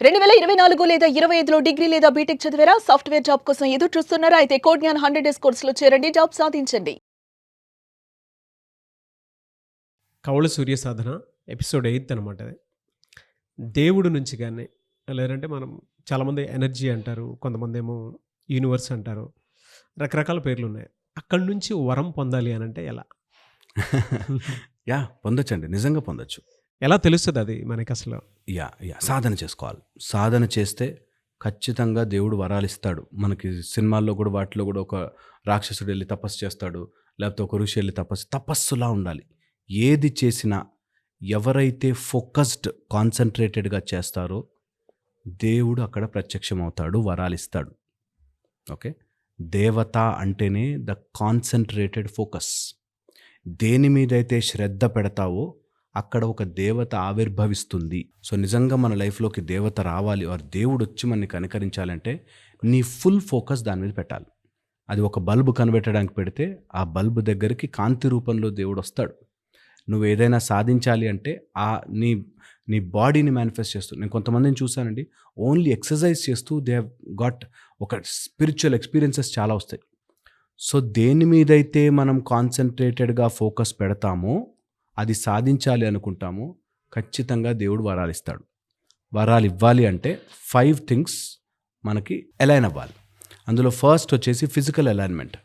2024 లేదా 25లో డిగ్రీ లేదా బీటెక్ చదివారా? సాఫ్ట్‌వేర్ జాబ్ కోసం ఎదురు చూస్తున్నారా? అయితే కోడ్ జ్ఞాన్ 100 డేస్ కోర్సులో చేరండి. జాబ్ సాధించండి. కవళ సూర్య సాధన ఎపిసోడ్ 8 అనమాట అది. దేవుడు నుంచి గాని, లేదంటే మనం చాలామంది ఎనర్జీ అంటారు. కొంతమందేమో యూనివర్స్ అంటారు. రకరకాల పేర్లున్నాయి. అక్కడి నుంచి వరం పొందాలి అనంటే ఎలా? పొందొచ్చండి. నిజంగా పొందొచ్చు. ఎలా తెలుస్తదది మనకసలు? సాధన చేసుకోవాలి. సాధన చేస్తే ఖచ్చితంగా దేవుడు వరాలిస్తాడు. మనకి సినిమాల్లో కూడా వాటిలో కూడా ఒక రాక్షసుడు ఎళ్లి తపస్సు చేస్తాడు. లేకపోతే ఒక ఋషి ఎళ్లి తపస్సులా ఉండాలి. ఏది చేసినా ఎవరైతే ఫోకస్డ్, కాన్సంట్రేటెడ్‌గా చేస్తారో దేవుడు అక్కడ ప్రత్యక్షమవుతాడు, వరాలిస్తాడు. ఓకే. దేవత అంటేనే ద కాన్సంట్రేటెడ్ ఫోకస్. దేని మీదైతే శ్రద్ధ పెడతావో అక్కడ ఒక దేవత ఆవిర్భవిస్తుంది. సో నిజంగా మన లైఫ్‌లోకి దేవత రావాలి ఆర్ దేవుడొచ్చి మనని కనికరించాలంటే నీ ఫుల్ ఫోకస్ దాని మీద పెట్టాలి. అది ఒక బల్బు కనిపెట్టడానికి పెడితే ఆ బల్బు దగ్గరికి కాంతి రూపంలో దేవుడొస్తాడు. నువ్వేదైనా సాధించాలి అంటే నీ నీ బాడీని మేనిఫెస్ట్ చేస్తూ, నేను కొంతమందిని చూశానండి, ఓన్లీ ఎక్సర్సైజ్ చేస్తూ దే హ్యావ్ గాట్ ఒక స్పిరిచువల్ ఎక్స్‌పీరియన్సెస్ చాలా వస్తాయి. సో దేని మీదైతే మనం కాన్సంట్రేటెడ్‌గా ఫోకస్ పెడతామో, అది సాధించాలి అనుకుంటామో, ఖచ్చితంగా దేవుడు వరాలిస్తాడు. వరాలివ్వాలి అంటే 5 థింగ్స్ మనకి అలైన్ అవ్వాలి. అందులో ఫస్ట్ వచ్చేసి ఫిజికల్ అలైన్మెంట్.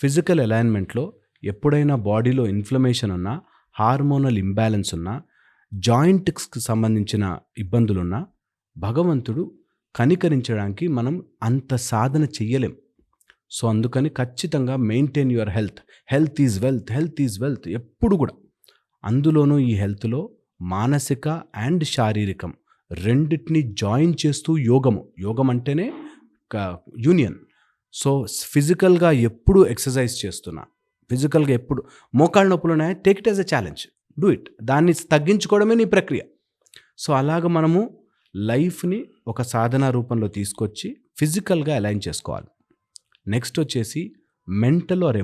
ఫిజికల్ అలైన్మెంట్లో ఎప్పుడైనా బాడీలో ఇన్ఫ్లమేషన్ ఉన్నా, హార్మోనల్ ఇంబ్యాలెన్స్ ఉన్నా, జాయింట్స్కి సంబంధించిన ఇబ్బందులున్నా, భగవంతుడు కనికరించడానికి మనం అంత సాధన చెయ్యలేం. సో అందుకని ఖచ్చితంగా maintain your health. Health is wealth, health is wealth ఎప్పుడు కూడా. అందులోనూ ఈ హెల్త్‌లో మానసిక అండ్ శారీరకం రెండిటిని జాయిన్ చేస్తూ యోగం అంటేనే యూనియన్. సో ఫిజికల్గా ఎప్పుడు ఎక్సర్సైజ్ చేస్తున్నా, ఫిజికల్గా ఎప్పుడు మోకాళ్ళ నొప్పులున్నాయా, take it as a challenge, do it. దాన్ని తగ్గించుకోవడమే నీ ప్రక్రియ. సో అలాగ మనము లైఫ్ని ఒక సాధన రూపంలో తీసుకొచ్చి ఫిజికల్గా అలైన్ చేసుకోవాలి. నెక్స్ట్ వచ్చేసి మెంటల్ ఆర్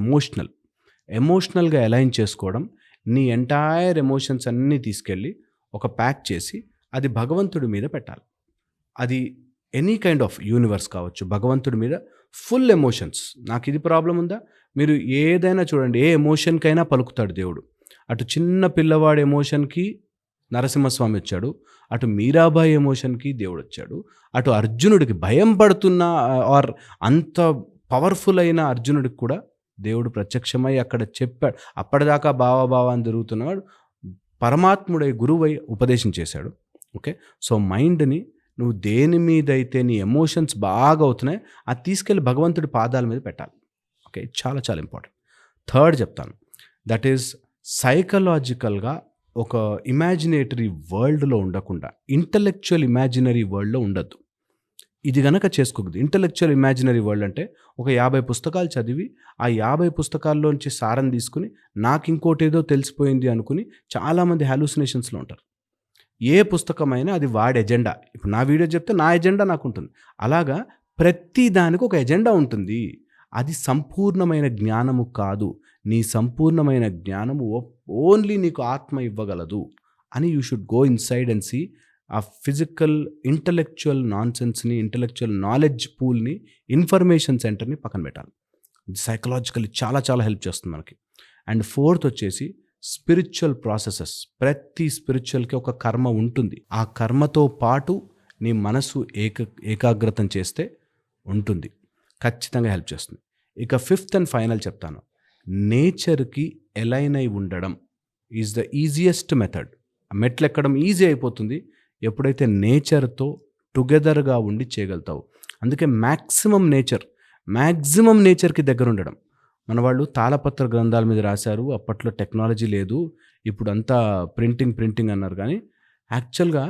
ఎమోషనల్గా అలైన్ చేసుకోవడం. నీ ఎంటైర్ ఎమోషన్స్ అన్నీ తీసుకెళ్ళి ఒక ప్యాక్ చేసి అది భగవంతుడి మీద పెట్టాలి. అది ఎనీ కైండ్ ఆఫ్ యూనివర్స్ కావచ్చు, భగవంతుడి మీద ఫుల్ ఎమోషన్స్. నాకు ఇది ప్రాబ్లం ఉందా, మీరు ఏదైనా చూడండి, ఏ ఎమోషన్కైనా పలుకుతాడు దేవుడు. అటు చిన్న పిల్లవాడి ఎమోషన్కి నరసింహస్వామి వచ్చాడు, అటు మీరాబాయి ఎమోషన్కి దేవుడు వచ్చాడు, అటు అర్జునుడికి భయం పడుతున్న ఆర్ అంత పవర్ఫుల్ అయిన అర్జునుడికి కూడా దేవుడు ప్రత్యక్షమై అక్కడ చెప్పాడు. అప్పటిదాకా బావా అని తిరుగుతున్నవాడు పరమాత్ముడై గురువై ఉపదేశం చేశాడు. ఓకే. సో మైండ్ని నువ్వు దేని మీదైతే నీ ఎమోషన్స్ బాగా అవుతున్నాయి, అది తీసుకెళ్ళి భగవంతుడి పాదాల మీద పెట్టాలి. ఓకే. చాలా చాలా ఇంపార్టెంట్. థర్డ్ చెప్తాను, దట్ ఈస్ సైకలాజికల్గా ఒక ఇమాజినేటరీ వరల్డ్లో ఉండకుండా ఇంటలెక్చువల్ ఇమాజినరీ వరల్డ్లో ఉండద్దు. ఇది గనక చేసుకోకూడదు. ఇంటలెక్చువల్ ఇమాజినరీ వరల్డ్ అంటే ఒక 50 పుస్తకాలు చదివి ఆ 50 పుస్తకాల్లోంచి సారం తీసుకుని నాకు ఇంకోటేదో తెలిసిపోయింది అనుకుని చాలామంది హాలూసినేషన్స్లో ఉంటారు. ఏ పుస్తకమైనా అది వాడి ఎజెండా. ఇప్పుడు నా వీడియో చెప్తే నా ఎజెండా నాకు ఉంటుంది. అలాగా ప్రతి దానికి ఒక ఎజెండా ఉంటుంది. అది సంపూర్ణమైన జ్ఞానము కాదు. నీ సంపూర్ణమైన జ్ఞానము ఓన్లీ నీకు ఆత్మ ఇవ్వగలదు అని you should go inside and see. ఆ ఫిజికల్ ఇంటలెక్చువల్ నాన్సెన్స్ని, ఇంటలెక్చువల్ నాలెడ్జ్ పూల్ని, ఇన్ఫర్మేషన్ సెంటర్ని పక్కన పెట్టాలి. ఇది సైకలాజికల్లీ చాలా చాలా హెల్ప్ చేస్తుంది మనకి. అండ్ ఫోర్త్ వచ్చేసి స్పిరిచువల్ ప్రాసెసెస్. ప్రతి స్పిరిచువల్కి ఒక కర్మ ఉంటుంది. ఆ కర్మతో పాటు నీ మనసు ఏకాగ్రతం చేస్తే ఉంటుంది, ఖచ్చితంగా హెల్ప్ చేస్తుంది. ఇక ఫిఫ్త్ అండ్ ఫైనల్ చెప్తాను, నేచర్కి ఎలైన్ అయి ఉండడం ఈజ్ ద ఈజియెస్ట్ మెథడ్. మెట్లు ఎక్కడం ఈజీ అయిపోతుంది ఎప్పుడైతే నేచర్తో టుగెదర్గా ఉండి చేయగలుగుతావు. అందుకే మ్యాక్సిమం నేచర్కి దగ్గర ఉండడం. మన వాళ్ళు తాళపత్ర గ్రంథాల మీద రాశారు, అప్పట్లో టెక్నాలజీ లేదు, ఇప్పుడు అంతా ప్రింటింగ్ అన్నారు. కానీ యాక్చువల్గా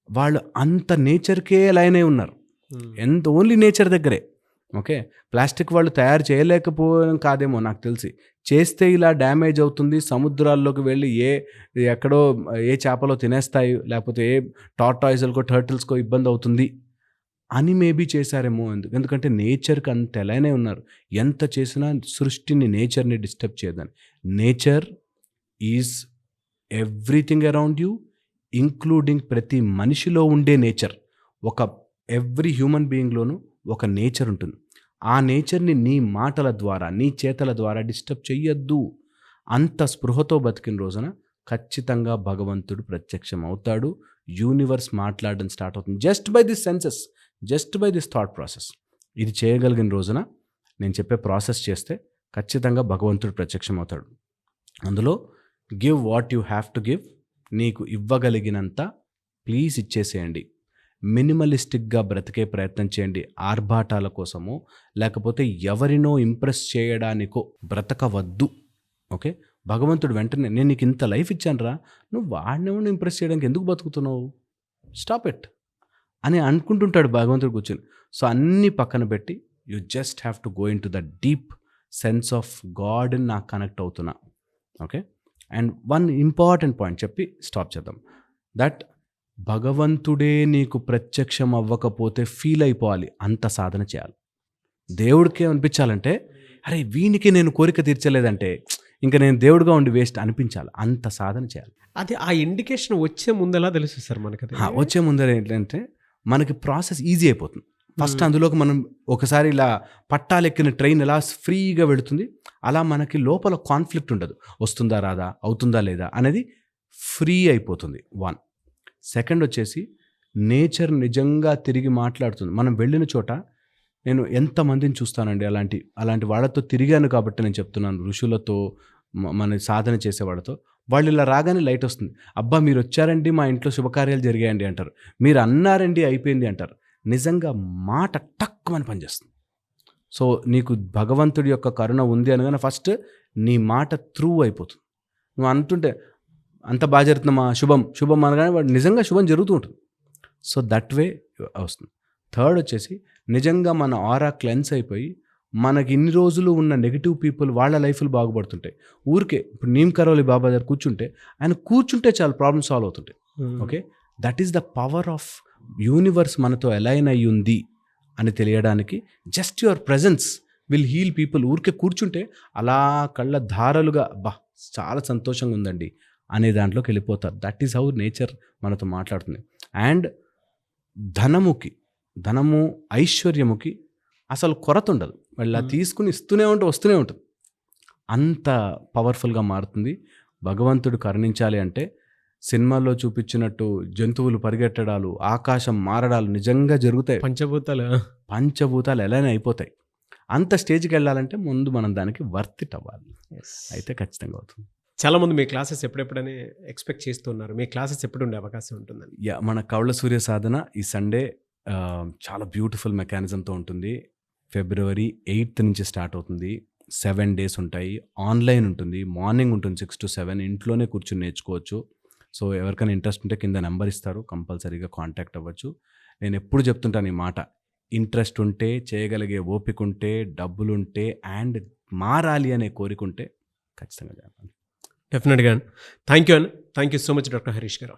వాళ్ళు అంత నేచర్కే లైన్ అయి ఉన్నారు. ఓన్లీ నేచర్ దగ్గరే. ఓకే. ప్లాస్టిక్ వాళ్ళు తయారు చేయలేకపోవడం కాదేమో నాకు తెలిసి, చేస్తే ఇలా డ్యామేజ్ అవుతుంది, సముద్రాల్లోకి వెళ్ళి ఎక్కడో ఏ చేపలో తినేస్తాయి, లేకపోతే ఏ టార్టాయిజల్కో టర్టిల్స్కో ఇబ్బంది అవుతుంది అని మేబీ చేశారేమో. ఎందుకంటే నేచర్కి అంత ఎలానే ఉన్నారు. ఎంత చేసినా సృష్టిని, నేచర్ని డిస్టర్బ్ చేయదని. Nature is everything around you, including ప్రతి మనిషిలో ఉండే నేచర్. ఒక ఎవ్రీ హ్యూమన్ బీయింగ్లోనూ ఒక నేచర్ ఉంటుంది. ఆ నేచర్ని నీ మాటల ద్వారా, నీ చేతల ద్వారా డిస్టర్బ్ చెయ్యొద్దు. అంత స్పృహతో బతికిన రోజున ఖచ్చితంగా భగవంతుడు ప్రత్యక్షం అవుతాడు. యూనివర్స్ మాట్లాడడం స్టార్ట్ అవుతుంది. Just by this senses, just by this thought process. ఇది చేయగలిగిన రోజున నేను చెప్పే ప్రాసెస్ చేస్తే ఖచ్చితంగా భగవంతుడు ప్రత్యక్షం అవుతాడు. అందులో give what you have to give. నీకు ఇవ్వగలిగినంత ప్లీజ్ ఇచ్చేసేయండి. మినిమలిస్టిక్గా బ్రతికే ప్రయత్నం చేయండి. ఆర్భాటాల కోసమో లేకపోతే ఎవరినో ఇంప్రెస్ చేయడానికో బ్రతకవద్దు. ఓకే, భగవంతుడు వెంటనే నేను నీకు ఇంత లైఫ్ ఇచ్చాను రా, నువ్వు వాడినేమో ఇంప్రెస్ చేయడానికి ఎందుకు బతుకుతున్నావు, స్టాప్ ఇట్ అని అనుకుంటుంటాడు భగవంతుడు కూర్చొని. సో అన్నీ పక్కన పెట్టి you just have to go into the deep sense of గాడ్ని నాకు కనెక్ట్ అవుతున్నా. Okay, and one important point చెప్పి స్టాప్ చేద్దాం. దట్ భగవంతుడే నీకు ప్రత్యక్షం అవ్వకపోతే ఫీల్ అయిపోవాలి, అంత సాధన చేయాలి. దేవుడికే అనిపించాలంటే అరే వీనికి నేను కోరిక తీర్చలేదంటే ఇంకా నేను దేవుడిగా ఉండి వేస్ట్ అనిపించాలి, అంత సాధన చేయాలి. అది ఆ ఇండికేషన్ వచ్చే ముందు ఎలా తెలుస్తుంది సార్ మనకి? వచ్చే ముందర ఏంటంటే మనకి ప్రాసెస్ ఈజీ అయిపోతుంది. ఫస్ట్ అందులోకి మనం ఒకసారి ఇలా పట్టాలెక్కిన ట్రైన్ ఎలా ఫ్రీగా వెళుతుంది, అలా మనకి లోపల కాన్ఫ్లిక్ట్ ఉండదు. వస్తుందా రాదా, అవుతుందా లేదా అనేది ఫ్రీ అయిపోతుంది. వన్. సెకండ్ వచ్చేసి నేచర్ నిజంగా తిరిగి మాట్లాడుతుంది. మనం వెళ్ళిన చోట నేను ఎంతమందిని చూస్తానండి, అలాంటి వాళ్ళతో తిరిగాను కాబట్టి నేను చెప్తున్నాను. ఋషులతో, మన సాధన చేసే వాళ్ళతో, వాళ్ళు ఇలా రాగానే లైట్ వస్తుంది. అబ్బా మీరు వచ్చారండి, మా ఇంట్లో శుభకార్యాలు జరిగాయండి అంటారు. మీరు అన్నారండి అయిపోయింది అంటారు. నిజంగా మాట టక్కుమని పనిచేస్తుంది. సో నీకు భగవంతుడి యొక్క కరుణ ఉంది అనగానే ఫస్ట్ నీ మాట త్రూ అయిపోతుంది. నువ్వు అంటుంటే అంత బాగా జరుగుతుందమ్మా, శుభం అనగానే వాడు నిజంగా శుభం జరుగుతూ ఉంటుంది. సో దట్ వే వస్తుంది. థర్డ్ వచ్చేసి నిజంగా మన ఆరా క్లెన్స్ అయిపోయి మనకి ఇన్ని రోజులు ఉన్న నెగిటివ్ పీపుల్ వాళ్ళ లైఫ్లు బాగుపడుతుంటాయి. ఊరికే ఇప్పుడు నీమ్ కరోలి బాబా దగ్గర కూర్చుంటే చాలా ప్రాబ్లమ్ సాల్వ్ అవుతుంటాయి. Okay, that is the power of universe మనతో అలైన్ అయ్యి ఉంది అని తెలియడానికి just your presence will heal people. ఊరికే కూర్చుంటే అలా కళ్ళ ధారలుగా బా చాలా సంతోషంగా ఉందండి అనే దాంట్లోకి వెళ్ళిపోతారు. దట్ ఈస్ హౌ నేచర్ మనతో మాట్లాడుతుంది. అండ్ ధనము ఐశ్వర్యముకి అసలు కొరత ఉండదు. మళ్ళీ తీసుకుని వస్తూనే ఉంటుంది. అంత పవర్ఫుల్గా మారుతుంది. భగవంతుడు కరుణించాలి అంటే సినిమాల్లో చూపించినట్టు జంతువులు పరిగెట్టడాలు, ఆకాశం మారడాలు నిజంగా జరుగుతాయి. పంచభూతాలు ఎలానే అయిపోతాయి. అంత స్టేజ్కి వెళ్ళాలంటే ముందు మనం దానికి వర్త్ ఇట్ అవ్వాలి. అయితే ఖచ్చితంగా అవుతుంది. చాలామంది మీ క్లాసెస్ ఎప్పుడెప్పుడని ఎక్స్పెక్ట్ చేస్తున్నారు. మీ క్లాసెస్ ఎప్పుడు ఉండే అవకాశం ఉంటుందని? మన కౌళ సూర్య సాధన ఈ సండే చాలా బ్యూటిఫుల్ మెకానిజంతో ఉంటుంది. February 8th నుంచి స్టార్ట్ అవుతుంది. 7 days ఉంటాయి. ఆన్లైన్ ఉంటుంది. మార్నింగ్ ఉంటుంది 6 to 7. ఇంట్లోనే కూర్చొని నేర్చుకోవచ్చు. సో ఎవరికైనా ఇంట్రెస్ట్ ఉంటే కింద నెంబర్ ఇస్తారు, కంపల్సరీగా కాంటాక్ట్ అవ్వచ్చు. నేను ఎప్పుడు చెప్తుంటాను ఈ మాట, ఇంట్రెస్ట్ ఉంటే, చేయగలిగే ఓపిక ఉంటే, డబ్బులుంటే అండ్ మారాలి అనే కోరిక ఉంటే ఖచ్చితంగా చేయాలి. డెఫినెట్గా. Thank you so much doctor Harish గారు.